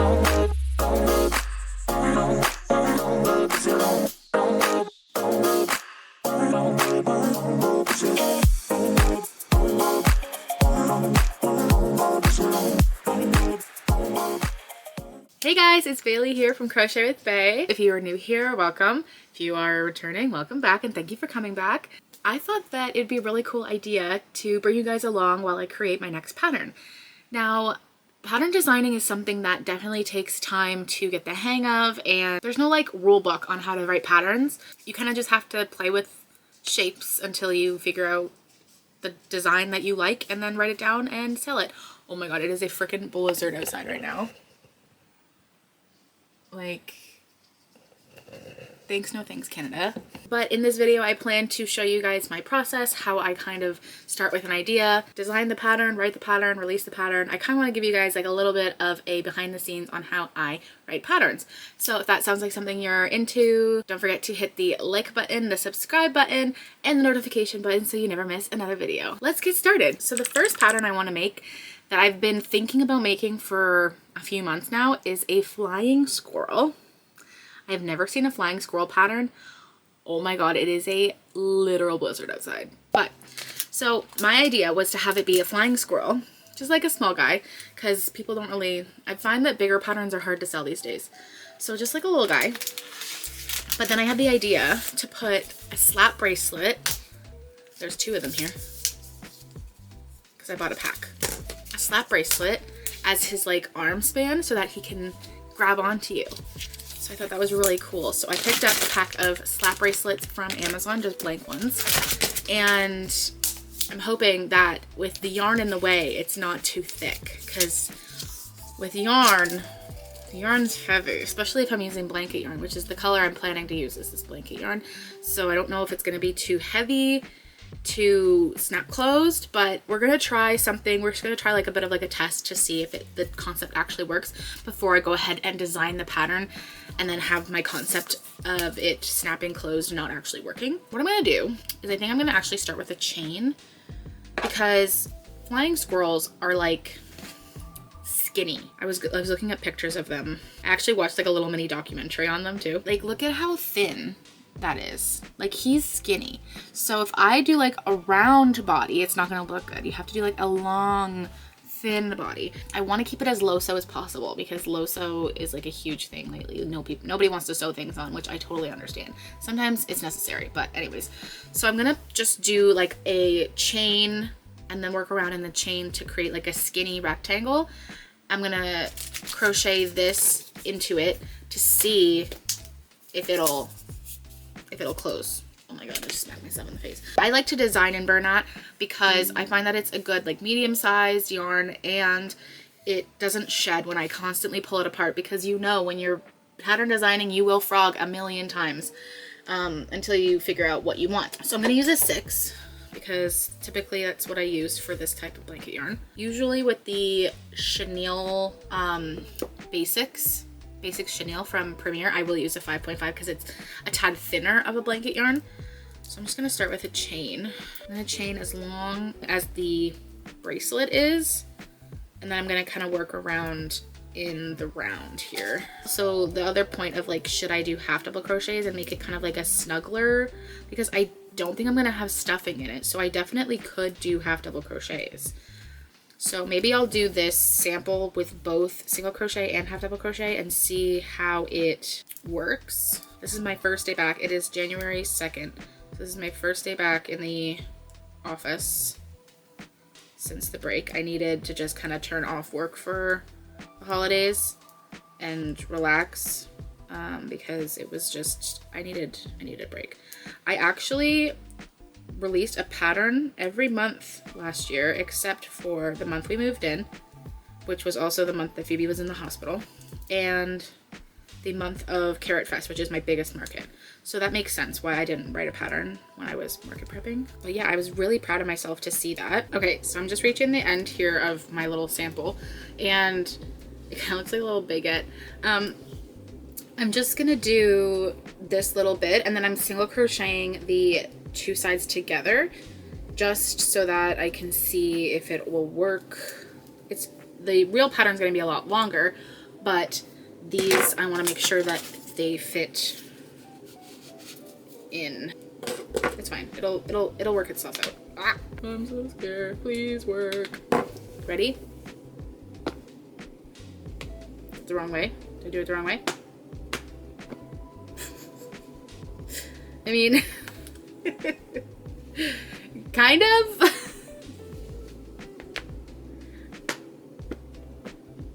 Hey guys, it's Bailey here from Crochet with Bae. If you are new here, welcome. If you are returning, welcome back, and thank you for coming back. I thought that it'd be a really cool idea to bring you guys along while I create my next pattern. Now, pattern designing is something that definitely takes time to get the hang of, and there's no like rule book on how to write patterns. You kind of just have to play with shapes until you figure out the design that you like and then write it down and sell it. Oh my god, it is a freaking blizzard outside right now. Like, thanks, no thanks, Canada. But in this video, I plan to show you guys my process, how I kind of start with an idea, design the pattern, write the pattern, release the pattern. I kind of want to give you guys like a little bit of a behind the scenes on how I write patterns. So if that sounds like something you're into, don't forget to hit the like button, the subscribe button, and the notification button so you never miss another video. Let's get started. So the first pattern I want to make that I've been thinking about making for a few months now is a flying squirrel. I have never seen a flying squirrel pattern. Oh my god, it is a literal blizzard outside. But, so my idea was to have it be a flying squirrel, just like a small guy, because people don't really, I find that bigger patterns are hard to sell these days. So just like a little guy. But then I had the idea to put a slap bracelet. There's two of them here, because I bought a pack. Slap bracelet as his like arm span so that he can grab onto you. So I thought that was really cool. So I picked up a pack of slap bracelets from Amazon, just blank ones. And I'm hoping that with the yarn in the way, it's not too thick, because with yarn, the yarn's heavy, especially if I'm using blanket yarn, which is the color I'm planning to use is this blanket yarn. So I don't know if it's going to be too heavy to snap closed, but we're gonna try something. We're just gonna try like a bit of like a test to see if the concept actually works before I go ahead and design the pattern and then have my concept of it snapping closed not actually working. What I'm gonna do is I think I'm gonna actually start with a chain, because flying squirrels are like skinny. I was looking at pictures of them. I actually watched like a little mini documentary on them too. Like, look at how thin that is. Like, he's skinny. So if I do like a round body, it's not gonna look good. You have to do like a long, thin body. I want to keep it as low-sew as possible, because low-sew is like a huge thing lately. Nobody wants to sew things on, which I totally understand. Sometimes it's necessary, but anyways. So I'm gonna just do like a chain and then work around in the chain to create like a skinny rectangle. I'm gonna crochet this into it to see if it'll close. Oh my god, I just smacked myself in the face. I like to design in burlap because I find that it's a good like medium-sized yarn, and it doesn't shed when I constantly pull it apart, because you know when you're pattern designing you will frog a million times until you figure out what you want. So I'm going to use a 6 because typically that's what I use for this type of blanket yarn. Usually with the chenille basic chenille from Premier, I will use a 5.5 because it's a tad thinner of a blanket yarn. So I'm just going to start with a chain. I'm going to chain as long as the bracelet is, and then I'm going to kind of work around in the round here. So the other point of like, should I do half double crochets and make it kind of like a snuggler, because I don't think I'm going to have stuffing in it, so I definitely could do half double crochets. So maybe I'll do this sample with both single crochet and half double crochet and see how it works. This is my first day back. It is January 2nd. This is my first day back in the office since the break. I needed to just kind of turn off work for the holidays and relax because it was just, I needed a break. I actually released a pattern every month last year except for the month we moved in, which was also the month that Phoebe was in the hospital, and the month of Carrot Fest, which is my biggest market. So that makes sense why I didn't write a pattern when I was market prepping. But yeah, I was really proud of myself to see that. Okay, so I'm just reaching the end here of my little sample, and it kind of looks like a little baguette. I'm just gonna do this little bit, and then I'm single crocheting the two sides together just so that I can see if it will work. The real pattern's gonna be a lot longer, but these I want to make sure that they fit in. It's fine. It'll work itself out. Ah, I'm so scared. Please work. Ready? The wrong way. Did I do it the wrong way? I mean, kind of.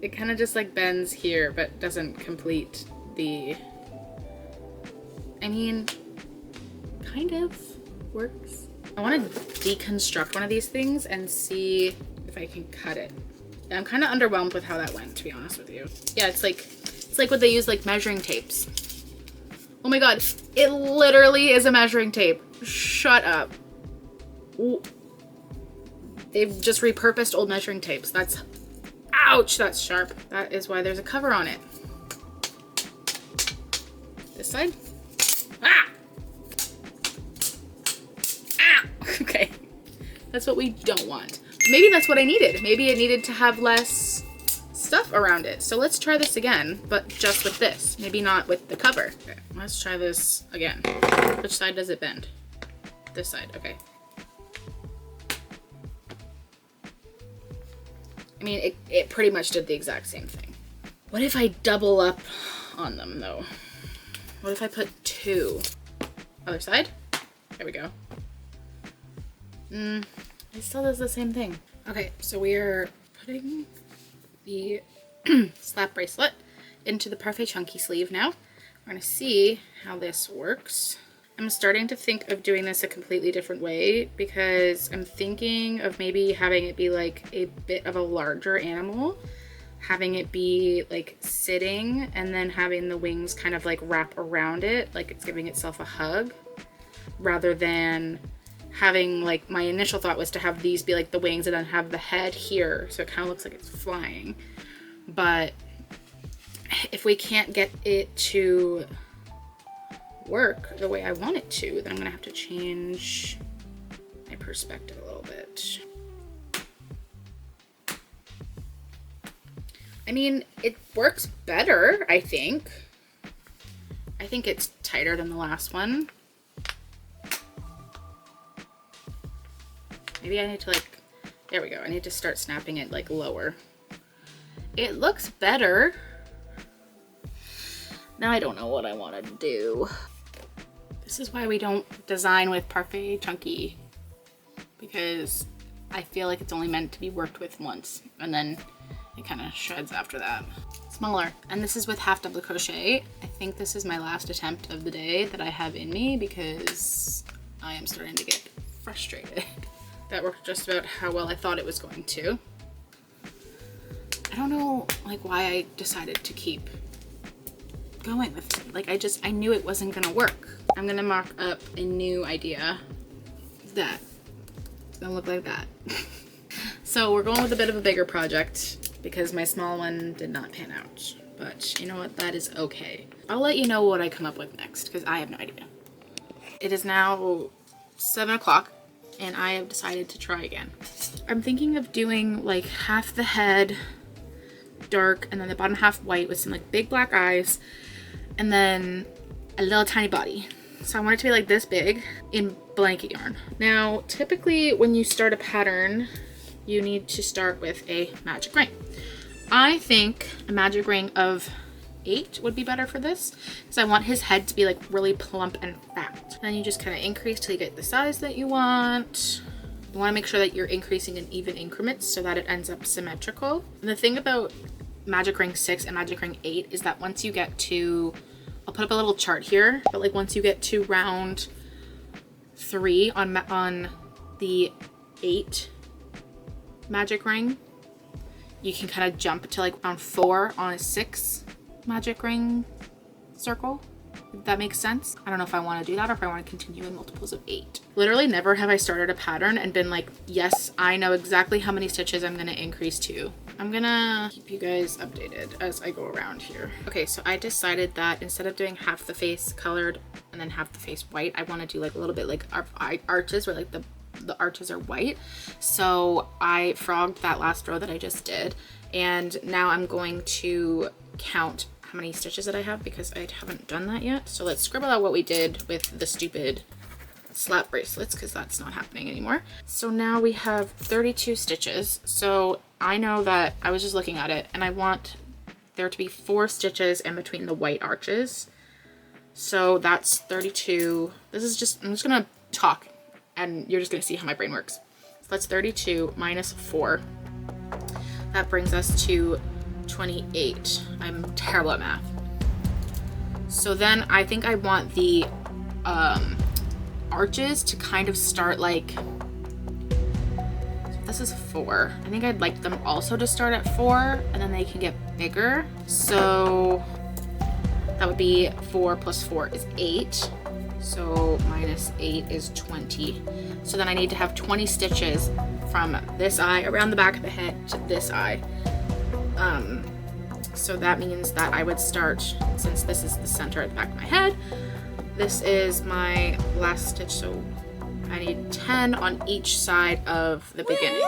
It kind of just like bends here, but doesn't complete the, I mean, kind of works. I want to deconstruct one of these things and see if I can cut it. I'm kind of underwhelmed with how that went, to be honest with you. Yeah, it's like what they use, like measuring tapes. Oh my god, it literally is a measuring tape. Shut up. Ooh. They've just repurposed old measuring tapes. That's, ouch, that's sharp. That is why there's a cover on it. This side? Ah! Ah! Okay. That's what we don't want. Maybe that's what I needed. Maybe it needed to have less stuff around it. So let's try this again, but just with this. Maybe not with the cover. Okay, let's try this again. Which side does it bend? This side, okay. I mean, it pretty much did the exact same thing. What if I double up on them though? What if I put two? Other side? There we go. It still does the same thing. Okay, so we are putting the slap bracelet into the Parfait Chunky sleeve now. We're gonna see how this works. I'm starting to think of doing this a completely different way because I'm thinking of maybe having it be like a bit of a larger animal, having it be like sitting and then having the wings kind of like wrap around it, like it's giving itself a hug, rather than having, like, my initial thought was to have these be like the wings and then have the head here so it kind of looks like it's flying. But if we can't get it to work the way I want it to, then I'm gonna have to change my perspective a little bit. I mean, it works better, I think. I think it's tighter than the last one. Maybe I need to like, there we go. I need to start snapping it like lower. It looks better. Now I don't know what I want to do. This is why we don't design with Parfait Chunky, because I feel like it's only meant to be worked with once and then it kind of shreds after that. Smaller. And this is with half double crochet. I think this is my last attempt of the day that I have in me because I am starting to get frustrated. That worked just about how well I thought it was going to. I don't know like why I decided to keep going with it. Like I knew it wasn't gonna work. I'm gonna mock up a new idea that it's gonna look like that. So we're going with a bit of a bigger project because my small one did not pan out. But you know what, that is okay. I'll let you know what I come up with next because I have no idea. It is now 7 o'clock. And I have decided to try again. I'm thinking of doing like half the head dark and then the bottom half white with some like big black eyes and then a little tiny body. So I want it to be like this big in blanket yarn. Now, typically when you start a pattern, you need to start with a magic ring. I think a magic ring of 8 would be better for this because I want his head to be like really plump and fat. Then you just kind of increase till you get the size that you want. You want to make sure that you're increasing in even increments so that it ends up symmetrical. And the thing about magic ring 6 and magic ring 8 is that once you get to, I'll put up a little chart here, but like once you get to round 3 on the 8 magic ring, you can kind of jump to like round 4 on a 6 magic ring circle, if that makes sense. I don't know if I want to do that or if I want to continue in multiples of 8. Literally never have I started a pattern and been like, yes, I know exactly how many stitches I'm going to increase to. I'm gonna keep you guys updated as I go around here. Okay, so I decided that instead of doing half the face colored and then half the face white, I want to do like a little bit like arches where like the arches are white. So I frogged that last row that I just did And now I'm going to count how many stitches that I have because I haven't done that yet. So let's scribble out what we did with the stupid slap bracelets because that's not happening anymore. So now we have 32 stitches. So I know that I was just looking at it and I want there to be 4 stitches in between the white arches. So that's 32. This is just, I'm just gonna talk and you're just gonna see how my brain works. So that's 32 minus 4. That brings us to 28. I'm terrible at math. So then I think I want the arches to kind of start like, so this is 4. I think I'd like them also to start at 4 and then they can get bigger. So that would be 4 plus 4 is 8. So minus 8 is 20. So then I need to have 20 stitches from this eye around the back of the head to this eye. So that means that I would start, since this is the center at the back of my head, this is my last stitch, so I need 10 on each side of the beginning.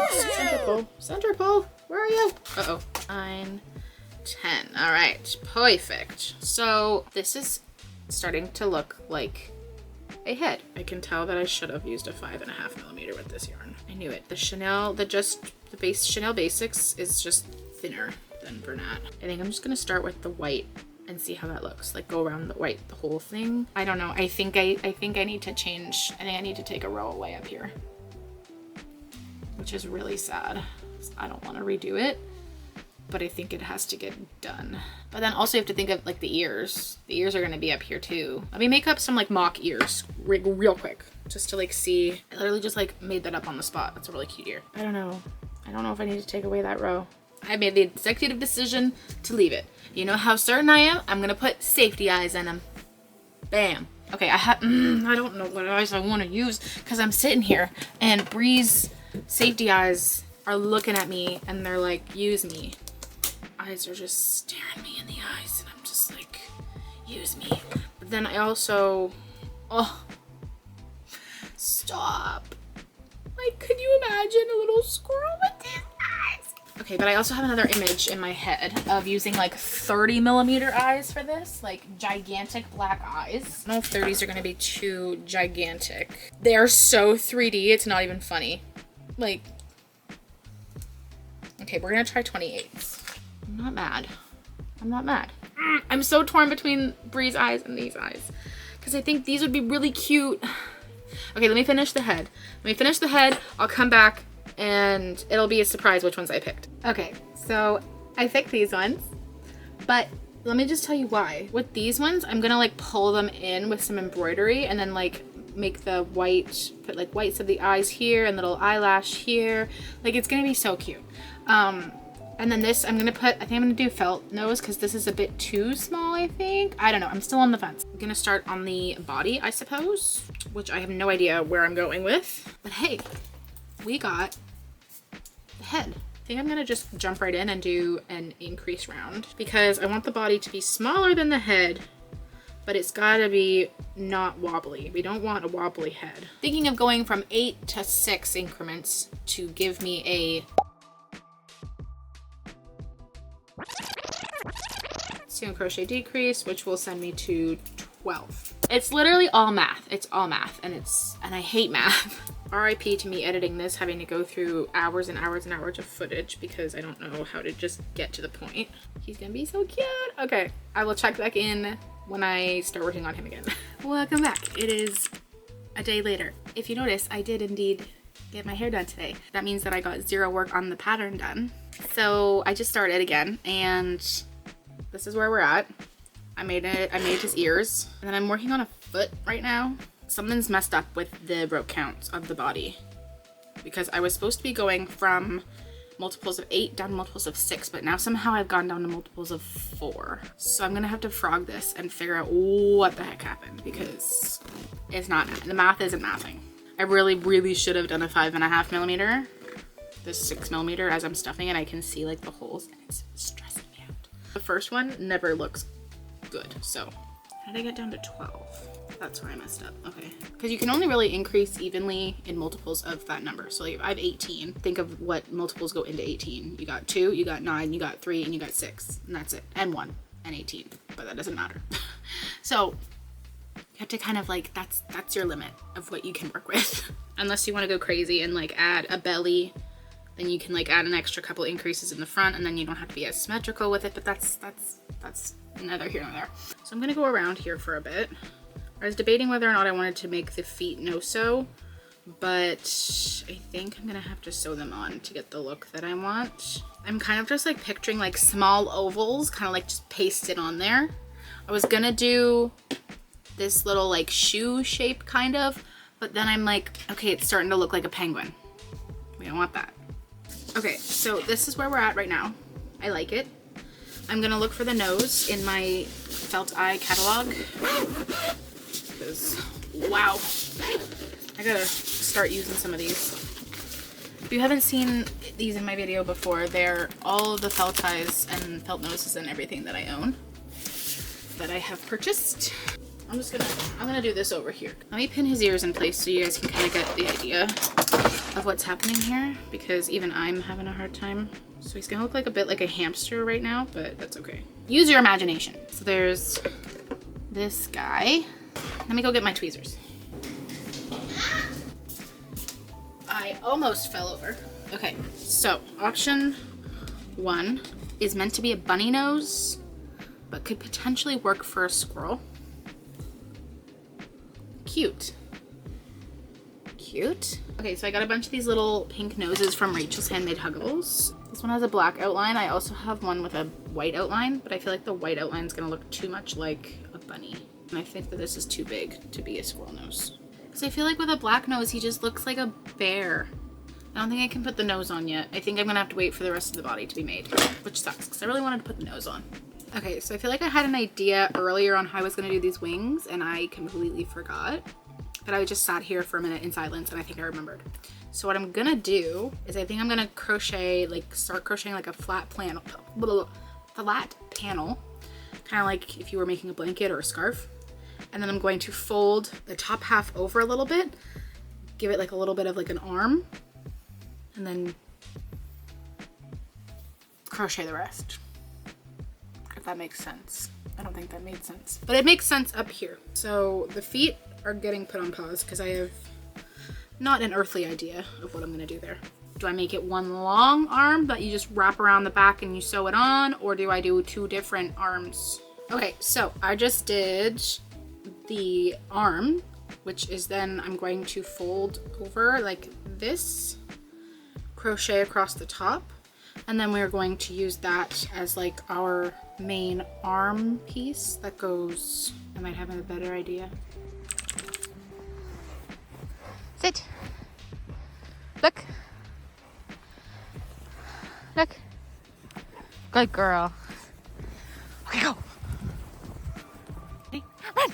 Center pull, where are you? Uh-oh, 9, 10, all right, perfect. So this is starting to look like a head. I can tell that I should have used a 5.5 millimeter with this yarn. I knew it. The Chanel, the base Chanel Basics is just thinner than Bernat. I think I'm just gonna start with the white and see how that looks. Like go around the white, the whole thing. I don't know. I think I need to change. I think I need to take a row away up here, which is really sad. I don't want to redo it, but I think it has to get done. But then also you have to think of like the ears. The ears are gonna be up here too. Let me make up some like mock ears real quick, just to like see. I literally just like made that up on the spot. That's a really cute ear. I don't know. I don't know if I need to take away that row. I made the executive decision to leave it. You know how certain I am? I'm gonna put safety eyes in them. Bam. Okay, I don't know what eyes I want to use because I'm sitting here and Brie's safety eyes are looking at me and they're like, use me. Eyes are just staring me in the eyes and I'm just like, use me. But then I also, oh, stop. Like, could you imagine a little squirrel with these eyes? Okay, but I also have another image in my head of using like 30 millimeter eyes for this, like gigantic black eyes. I don't know if 30s are gonna be too gigantic. They are so 3D, it's not even funny. Like, okay, we're gonna try 28s. I'm not mad. I'm not mad. I'm so torn between Brie's eyes and these eyes because I think these would be really cute. Okay, let me finish the head. Let me finish the head. I'll come back and it'll be a surprise which ones I picked. Okay, so I picked these ones, but let me just tell you why. With these ones, I'm gonna like pull them in with some embroidery and then like make the white, put like whites of the eyes here and little eyelash here. Like it's gonna be so cute. And then this, I'm gonna put, I think I'm gonna do felt nose because this is a bit too small, I think. I don't know, I'm still on the fence. I'm gonna start on the body, I suppose, which I have no idea where I'm going with. But hey, we got the head. I think I'm gonna just jump right in and do an increase round because I want the body to be smaller than the head, but it's gotta be not wobbly. We don't want a wobbly head. Thinking of going from 8 to 6 increments to give me a single crochet decrease, which will send me to 12. It's literally all math. It's all math, and I hate math. RIP to me editing this, having to go through hours and hours and hours of footage because I don't know how to just get to the point. He's gonna be so cute. Okay, I will check back in when I start working on him again. Welcome back. It is a day later. If you notice, I did indeed get my hair done today. That means that I got 0 work on the pattern done. So I just started again, and this is where we're at. I made his ears, and then I'm working on a foot right now. Something's messed up with the row counts of the body because I was supposed to be going from multiples of 8 down to multiples of 6, but now somehow I've gone down to multiples of 4. So I'm gonna have to frog this and figure out what the heck happened because it's not, the math isn't mathing. I really should have done a 5.5 millimeter. This 6 millimeter, as I'm stuffing it, I can see like the holes and it's stressing me out. The first one never looks good. So how did I get down to 12? That's where I messed up. Okay. Because you can only really increase evenly in multiples of that number. So like, I have 18. Think of what multiples go into 18. You got 2, you got 9, you got 3, and you got 6. And that's it. And 1 and 18. But that doesn't matter. So you have to kind of like, that's your limit of what you can work with. Unless you want to go crazy and like add a belly, then you can like add an extra couple increases in the front, and then you don't have to be as symmetrical with it. But that's neither here nor there. So I'm gonna go around here for a bit. I was debating whether or not I wanted to make the feet no-sew, but I think I'm gonna have to sew them on to get the look that I want. I'm kind of just like picturing like small ovals, kind of like just pasted on there. I was gonna do this little like shoe shape kind of, but then I'm like, okay, it's starting to look like a penguin. We don't want that. Okay, so this is where we're at right now. I like it. I'm gonna look for the nose in my felt eye catalog. Because, wow, I gotta start using some of these. If you haven't seen these in my video before, they're all of the felt eyes and felt noses and everything that I own, that I have purchased. I'm gonna do this over here. Let me pin his ears in place so you guys can kind of get the idea of what's happening here, because even I'm having a hard time. So he's gonna look like a bit like a hamster right now, but that's okay. Use your imagination. So there's this guy. Let me go get my tweezers. I almost fell over. Okay, so option 1 is meant to be a bunny nose, but could potentially work for a squirrel. Cute. Cute. Okay, so I got a bunch of these little pink noses from Rachel's Handmade Huggables. This one has a black outline. I also have one with a white outline, but I feel like the white outline is gonna look too much like a bunny. And I think that this is too big to be a squirrel nose. Because I feel like with a black nose, he just looks like a bear. I don't think I can put the nose on yet. I think I'm gonna have to wait for the rest of the body to be made, which sucks because I really wanted to put the nose on. Okay, so I feel like I had an idea earlier on how I was gonna do these wings and I completely forgot. But I just sat here for a minute in silence and I think I remembered. So what I'm gonna do is I think I'm gonna crochet, like start crocheting like a flat panel, kind of like if you were making a blanket or a scarf. And then I'm going to fold the top half over a little bit, give it like a little bit of like an arm, and then crochet the rest. If that makes sense. I don't think that made sense, but it makes sense up here. So the feet are getting put on pause because I have not an earthly idea of what I'm gonna do there. Do I make it one long arm that you just wrap around the back and you sew it on, or do I do 2 different arms? Okay, so I just did the arm, which is then I'm going to fold over like this, crochet across the top, and then we're going to use that as like our main arm piece that goes, I might have a better idea. Sit. Look. Look. Good girl. Okay, go. Run.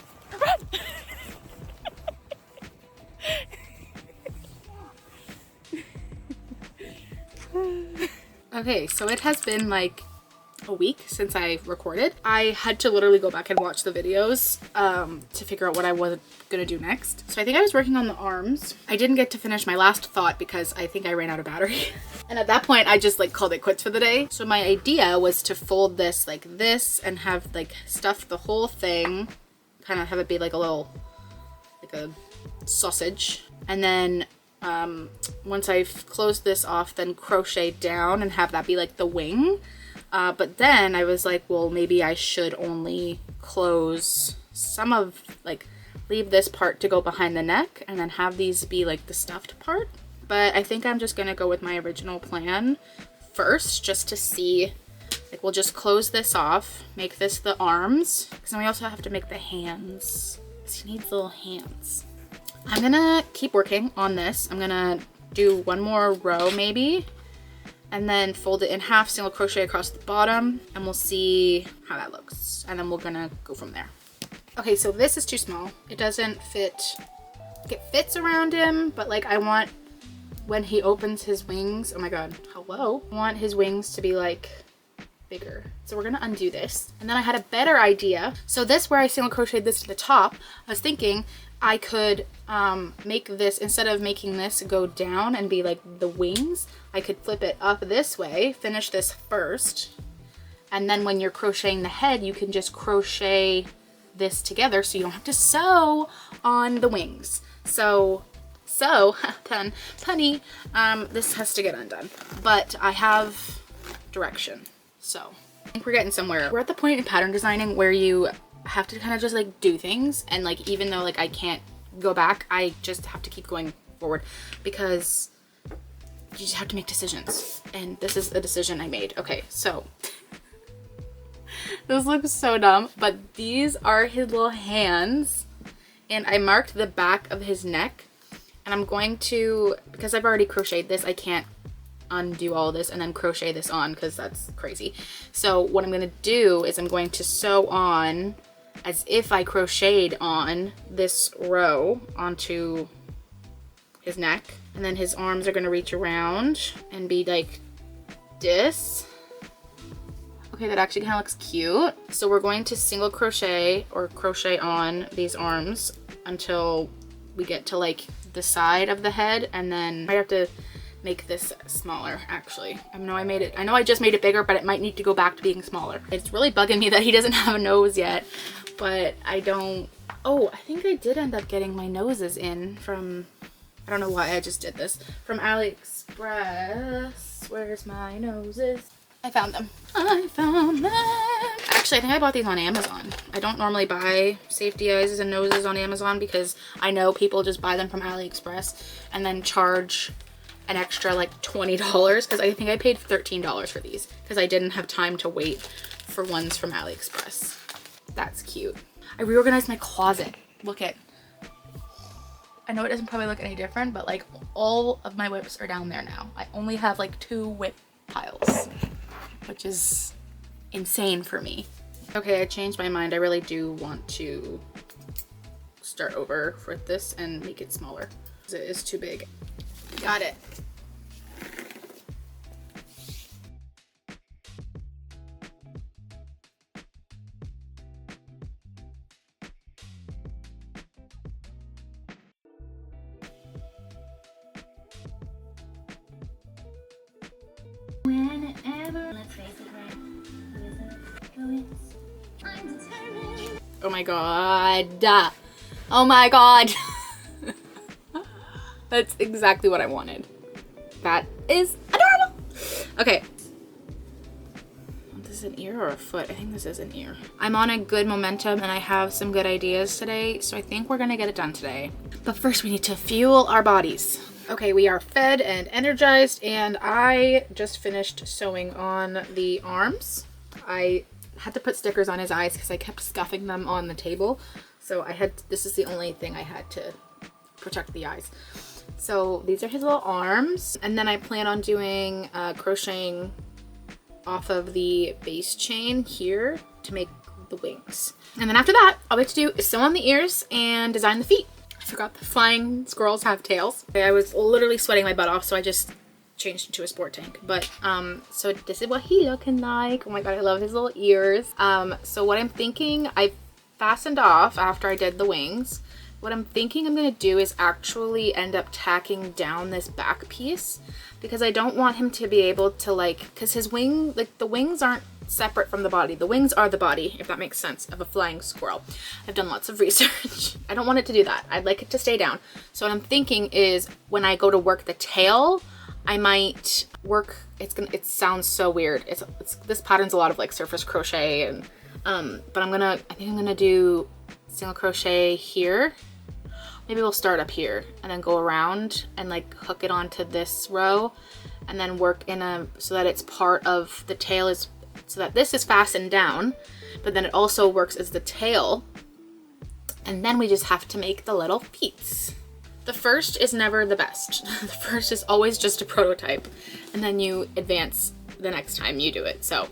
Run. Okay, so it has been like a week since I recorded. I had to literally go back and watch the videos to figure out what I was gonna do next. So I think I was working on the arms. I didn't get to finish my last thought because I think I ran out of battery. And at that point I just like called it quits for the day. So my idea was to fold this like this and have like stuff the whole thing, kind of have it be like a little, like a sausage. And then once I've closed this off, then crochet down and have that be like the wing. But then I was like, well, maybe I should only close some of, like, leave this part to go behind the neck and then have these be like the stuffed part. But I think I'm just gonna go with my original plan first, just to see, like, we'll just close this off, make this the arms, because then we also have to make the hands, because he needs little hands. I'm gonna keep working on this. I'm gonna do one more row maybe, and then fold it in half, single crochet across the bottom, and we'll see how that looks. And then we're gonna go from there. Okay, so this is too small. It doesn't fit, it fits around him, but like I want, when he opens his wings, oh my God, hello. I want his wings to be like bigger. So we're gonna undo this. And then I had a better idea. So this, where I single crocheted this to the top, I was thinking I could make this, instead of making this go down and be like the wings, I could flip it up this way, finish this first, and then when you're crocheting the head, you can just crochet this together so you don't have to sew on the wings. So punny, this has to get undone, but I have direction. So I think we're getting somewhere. We're at the point in pattern designing where you have to kind of just like do things, and like even though like I can't go back, I just have to keep going forward because you just have to make decisions, and this is a decision I made. Okay, so this looks so dumb, but these are his little hands, and I marked the back of his neck, and I'm going to, because I've already crocheted this, I can't undo all this and then crochet this on because that's crazy. So what I'm going to do is I'm going to sew on as if I crocheted on this row onto his neck, and then his arms are going to reach around and be like this. Okay, that actually kind of looks cute. So we're going to single crochet or crochet on these arms until we get to like the side of the head, and then I have to make this smaller. Actually, I know I just made it bigger, but it might need to go back to being smaller. It's really bugging me that he doesn't have a nose yet, but I don't. Oh, I think I did end up getting my noses in from, I don't know why I just did this, from AliExpress. Where's my noses? I found them. I found them. Actually, I think I bought these on Amazon. I don't normally buy safety eyes and noses on Amazon because I know people just buy them from AliExpress and then charge an extra like $20, because I think I paid $13 for these because I didn't have time to wait for ones from AliExpress. That's cute. I reorganized my closet. Look at, I know it doesn't probably look any different, but like all of my whips are down there now. I only have like 2 whip piles, which is insane for me. Okay, I changed my mind. I really do want to start over with this and make it smaller because it is too big. Got it. Whenever, let's face it, right? I'm determined. Oh my god. Oh my god. That's exactly what I wanted. That is adorable. Okay. This is an ear or a foot? I think this is an ear. I'm on a good momentum and I have some good ideas today, so I think we're gonna get it done today. But first we need to fuel our bodies. Okay, we are fed and energized, and I just finished sewing on the arms. I had to put stickers on his eyes because I kept scuffing them on the table. So this is the only thing I had to protect the eyes. So these are his little arms, and then I plan on doing crocheting off of the base chain here to make the wings. And then after that, all we have to do is sew on the ears and design the feet. I forgot the flying squirrels have tails. I was literally sweating my butt off, so I just changed into a sport tank. But so this is what he looking like. Oh my god, I love his little ears. So what I'm thinking, I fastened off after I did the wings. What I'm thinking I'm gonna do is actually end up tacking down this back piece, because I don't want him to be able to because his wing, like the wings aren't separate from the body. The wings are the body, if that makes sense, of a flying squirrel. I've done lots of research. I don't want it to do that. I'd like it to stay down. So what I'm thinking is when I go to work the tail, I might work, it sounds so weird. This pattern's a lot of like surface crochet, and but I think I'm gonna do single crochet here. Maybe we'll start up here and then go around and like hook it onto this row, and then work so that it's part of the tail, is so that this is fastened down, but then it also works as the tail. And then we just have to make the little feet. The first is never the best. The first is always just a prototype, and then you advance the next time you do it. So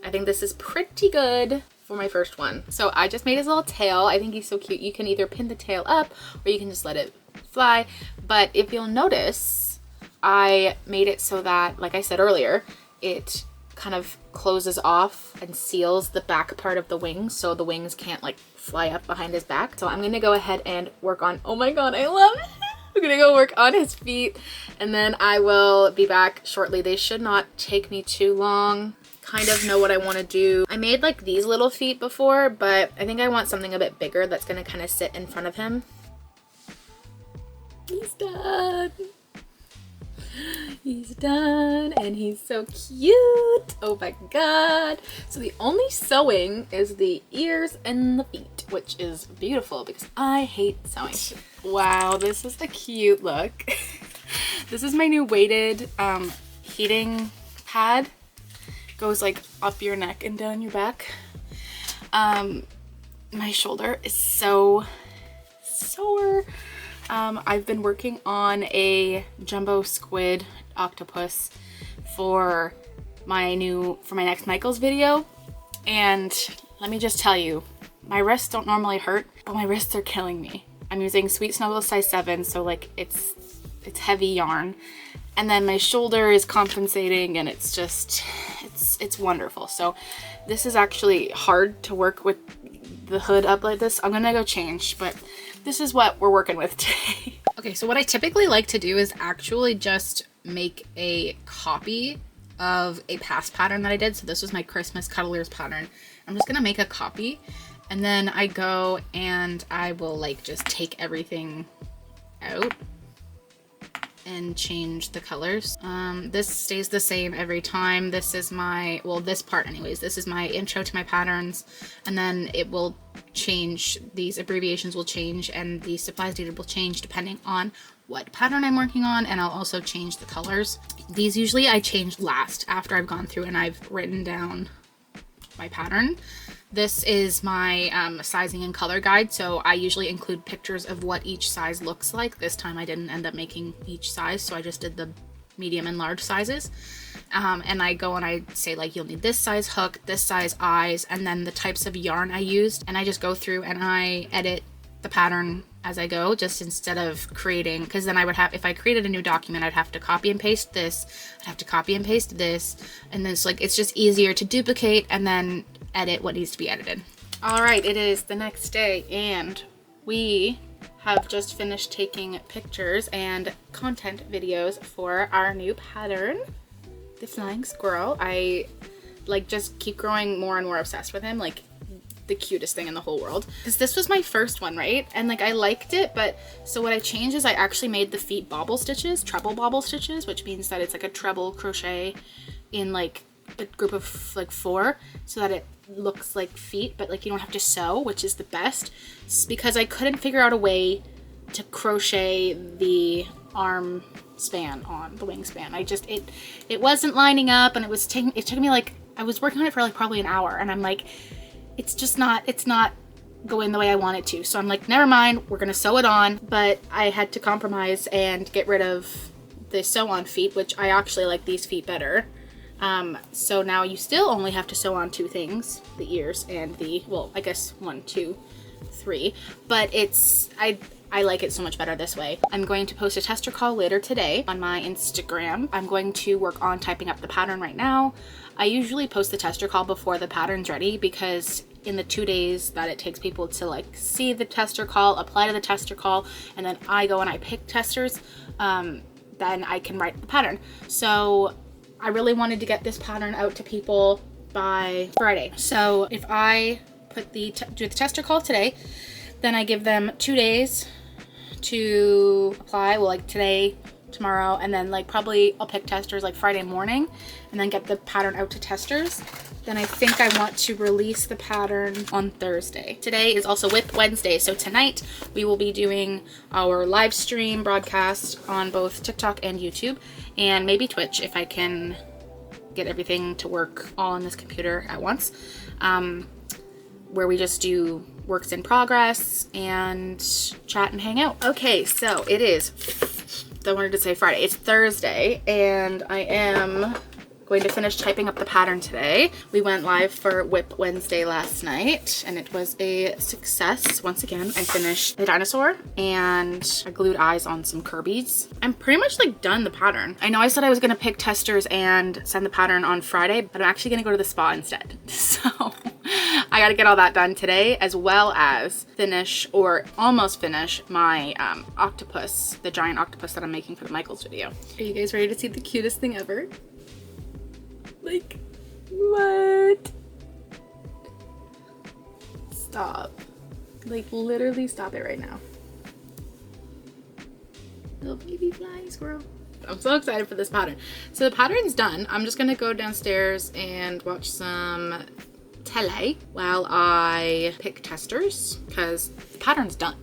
I think this is pretty good for my first one. So I just made his little tail. I think he's so cute. You can either pin the tail up or you can just let it fly. But if you'll notice, I made it so that, like I said earlier, it kind of closes off and seals the back part of the wings so the wings can't like fly up behind his back. So I'm gonna go ahead and work on, oh my god, I love it. I'm gonna go work on his feet and then I will be back shortly. They should not take me too long. Kind of know what I want to do. I made like these little feet before, but I think I want something a bit bigger that's gonna kind of sit in front of him. He's done. He's done and he's so cute. Oh my god. So the only sewing is the ears and the feet, which is beautiful because I hate sewing. Wow, this is a cute look. This is my new weighted heating pad. Goes like up your neck and down your back. My shoulder is so sore. I've been working on a jumbo squid octopus for my next Michaels video, and let me just tell you, my wrists don't normally hurt, but my wrists are killing me. I'm using Sweet Snuggle size 7, so like it's heavy yarn, and then my shoulder is compensating, and it's just it's wonderful. So this is actually hard to work with the hood up like this. I'm gonna go change, but this is what we're working with today. Okay, so what I typically like to do is actually just make a copy of a past pattern that I did. So this was my Christmas Cuddlers pattern. I'm just gonna make a copy and then I go and I will like just take everything out and change the colors. This stays the same every time. This is my, well, this part anyways, this is my intro to my patterns, and then it will change, these abbreviations will change and the supplies needed will change depending on what pattern I'm working on, and I'll also change the colors. These usually I change last after I've gone through and I've written down my pattern. This is my sizing and color guide, so I usually include pictures of what each size looks like. This time I didn't end up making each size, so I just did the medium and large sizes. And I go and I say like, you'll need this size hook, this size eyes, and then the types of yarn I used. And I just go through and I edit the pattern as I go, just instead of creating, because then I would have, if I created a new document, I'd have to copy and paste this, I'd have to copy and paste this, and then it's like, it's just easier to duplicate and then edit what needs to be edited. All right, it is the next day and we have just finished taking pictures and content videos for our new pattern, the flying squirrel. I like just keep growing more and more obsessed with him, like the cutest thing in the whole world. Because this was my first one, right? And like I liked it, but so what I changed is I actually made the feet bobble stitches, treble bobble stitches, which means that it's like a treble crochet in like a group of like 4, so that it looks like feet, but like you don't have to sew, which is the best. It's because I couldn't figure out a way to crochet the arm span on the wingspan. I just, it wasn't lining up, and it took me like, I was working on it for like probably an hour, and I'm like, it's not going the way I want it to. So I'm like, never mind, we're gonna sew it on. But I had to compromise and get rid of the sew on feet, which I actually like these feet better. So now you still only have to sew on 2 things, the ears and the, well, I guess 1, 2, 3, but I like it so much better this way. I'm going to post a tester call later today on my Instagram. I'm going to work on typing up the pattern right now. I usually post the tester call before the pattern's ready, because in the 2 days that it takes people to like see the tester call, apply to the tester call, and then I go and I pick testers, then I can write the pattern. So I really wanted to get this pattern out to people by Friday. So if I put do the tester call today, then I give them 2 days to apply. Well, like today, tomorrow, and then like probably I'll pick testers like Friday morning and then get the pattern out to testers. Then I think I want to release the pattern on Thursday. Today is also Whip Wednesday, so tonight we will be doing our live stream broadcast on both TikTok and YouTube, and maybe Twitch if I can get everything to work all on this computer at once, where we just do works in progress and chat and hang out. Okay, so it is, I wanted to say Friday, it's Thursday, and I am going to finish typing up the pattern today. We went live for Whip Wednesday last night and it was a success. Once again, I finished the dinosaur and I glued eyes on some Kirby's. I'm pretty much like done the pattern. I know I said I was gonna pick testers and send the pattern on Friday, but I'm actually gonna go to the spa instead. So I gotta get all that done today, as well as finish or almost finish my octopus, the giant octopus that I'm making for the Michaels video. Are you guys ready to see the cutest thing ever? Like, what? Stop. Like, literally stop it right now. Little baby flying squirrel. I'm so excited for this pattern. So the pattern's done. I'm just gonna go downstairs and watch some tele while I pick testers because the pattern's done.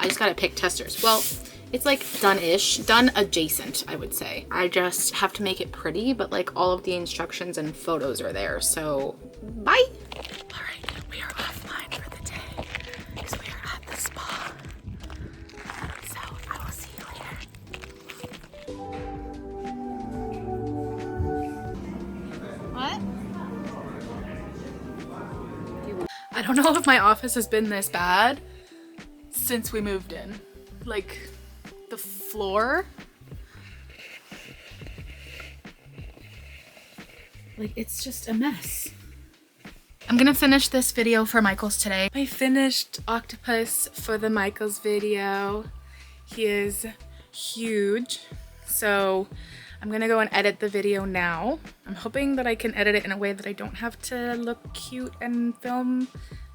I just gotta pick testers. Well, it's like done-ish, done adjacent, I would say. I just have to make it pretty, but like all of the instructions and photos are there. So bye. All right, we are offline for the day because we are at the spa. So I will see you later. What? I don't know if my office has been this bad since we moved in. Like, the floor, like, it's just a mess. I'm gonna finish this video for Michaels today. I finished Octopus for the Michaels video. He is huge, so I'm gonna go and edit the video now. I'm hoping that I can edit it in a way that I don't have to look cute and film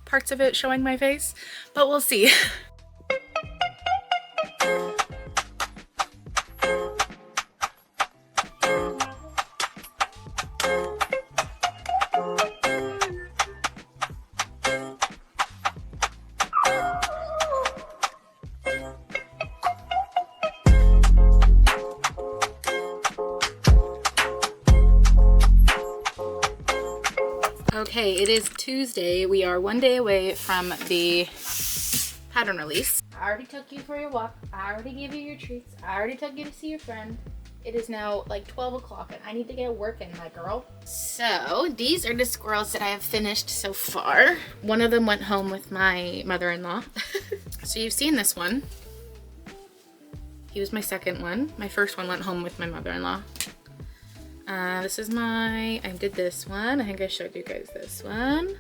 parts of it showing my face, but we'll see. Okay, it is Tuesday. We are one day away from the pattern release. I already took you for your walk. I already gave you your treats. I already took you to see your friend. It is now like 12 o'clock and I need to get working, my girl. So these are the squirrels that I have finished so far. One of them went home with my mother-in-law. So you've seen this one. He was my second one. My first one went home with my mother-in-law. This is I did this one. I think I showed you guys this one.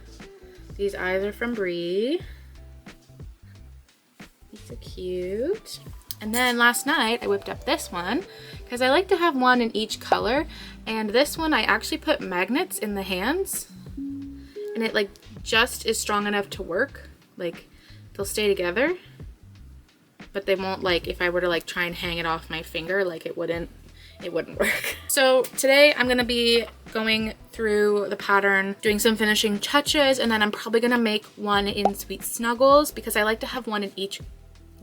These eyes are from Brie. These are cute. And then last night I whipped up this one because I like to have one in each color. And this one I actually put magnets in the hands and it like just is strong enough to work. Like they'll stay together, but they won't, like if I were to like try and hang it off my finger, like it wouldn't work. So today I'm gonna be going through the pattern, doing some finishing touches, and then I'm probably gonna make one in Sweet Snuggles because I like to have one in each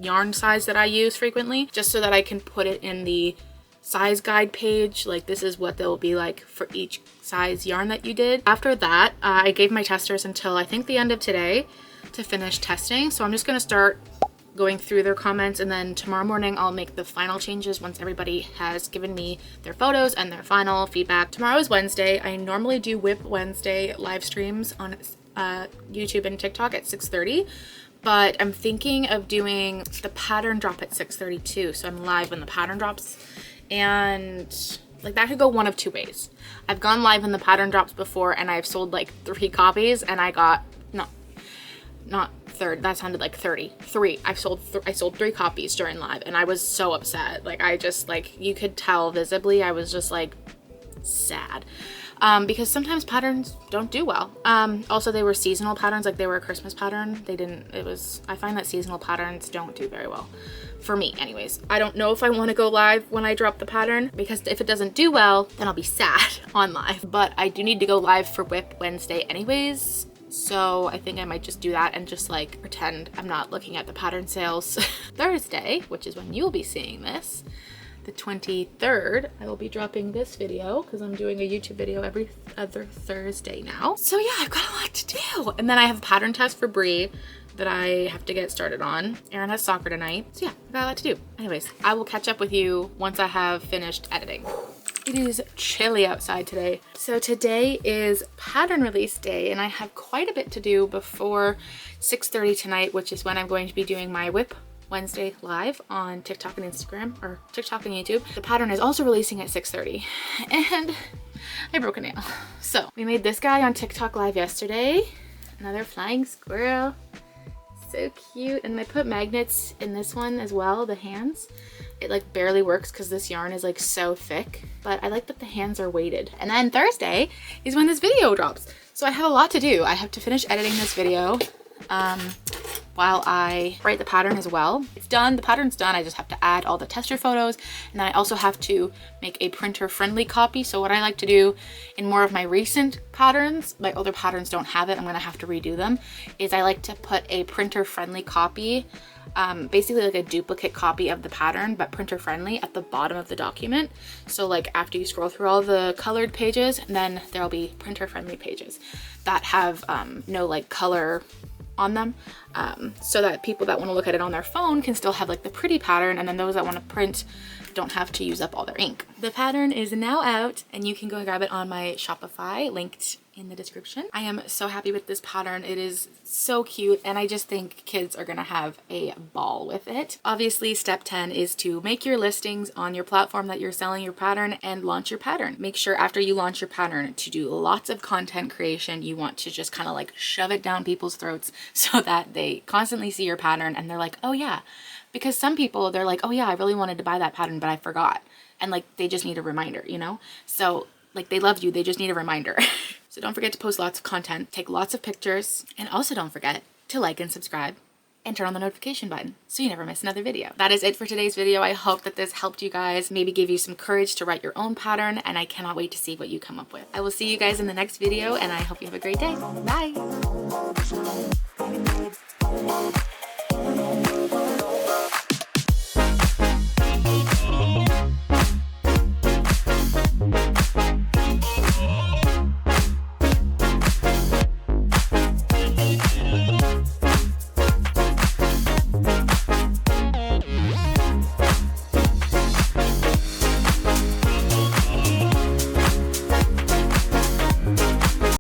yarn size that I use frequently, just so that I can put it in the size guide page. Like this is what they'll be like for each size yarn that you did. After that, I gave my testers until I think the end of today to finish testing. So I'm just gonna start going through their comments, and then tomorrow morning I'll make the final changes once everybody has given me their photos and their final feedback. Tomorrow is Wednesday. I normally do Whip Wednesday live streams on YouTube and TikTok at 6:30, but I'm thinking of doing the pattern drop at 6:30 too, so I'm live when the pattern drops. And like that could go one of two ways. I've gone live when the pattern drops before and I've sold like 3 copies and I got not third, that sounded like 33. I sold 3 copies during live and I was so upset. Like I just, like, you could tell visibly I was just like sad, because sometimes patterns don't do well. Also they were seasonal patterns, like they were a Christmas pattern. I find that seasonal patterns don't do very well for me anyways. I don't know if I want to go live when I drop the pattern, because if it doesn't do well then I'll be sad on live, but I do need to go live for Whip Wednesday anyways. So I think I might just do that and just like pretend I'm not looking at the pattern sales. Thursday, which is when you'll be seeing this, the 23rd, I will be dropping this video because I'm doing a YouTube video every other Thursday now. So yeah, I've got a lot to do. And then I have a pattern test for Brie that I have to get started on. Erin has soccer tonight. So yeah, I've got a lot to do. Anyways, I will catch up with you once I have finished editing. It is chilly outside today. So today is pattern release day and I have quite a bit to do before 6:30 tonight, which is when I'm going to be doing my Whip Wednesday live on TikTok and Instagram, or TikTok and YouTube. The pattern is also releasing at 6:30 and I broke a nail. So we made this guy on TikTok live yesterday. Another flying squirrel. So cute. And I put magnets in this one as well, the hands. It like barely works because this yarn is like so thick, but I like that the hands are weighted. And then Thursday is when this video drops. So I have a lot to do. I have to finish editing this video while I write the pattern as well. It's done, the pattern's done. I just have to add all the tester photos, and then I also have to make a printer friendly copy. So what I like to do in more of my recent patterns, my older patterns don't have it, I'm gonna have to redo them, is I like to put a printer friendly copy, basically like a duplicate copy of the pattern, but printer friendly at the bottom of the document. So like after you scroll through all the colored pages, then there'll be printer friendly pages that have no like color on them, so that people that want to look at it on their phone can still have like the pretty pattern, and then those that want to print don't have to use up all their ink. The pattern is now out and you can go grab it on my Shopify, linked in the description. I am so happy with this pattern. It is so cute and I just think kids are gonna have a ball with it. Obviously, step 10 is to make your listings on your platform that you're selling your pattern and launch your pattern. Make sure after you launch your pattern to do lots of content creation. You want to just kind of like shove it down people's throats so that they constantly see your pattern and they're like, oh yeah. Because some people, they're like, oh yeah, I really wanted to buy that pattern, but I forgot. And like, they just need a reminder, you know? So like, they love you, they just need a reminder. So don't forget to post lots of content, take lots of pictures, and also don't forget to like and subscribe and turn on the notification button so you never miss another video. That is it for today's video. I hope that this helped you guys, maybe give you some courage to write your own pattern, and I cannot wait to see what you come up with. I will see you guys in the next video, and I hope you have a great day. Bye!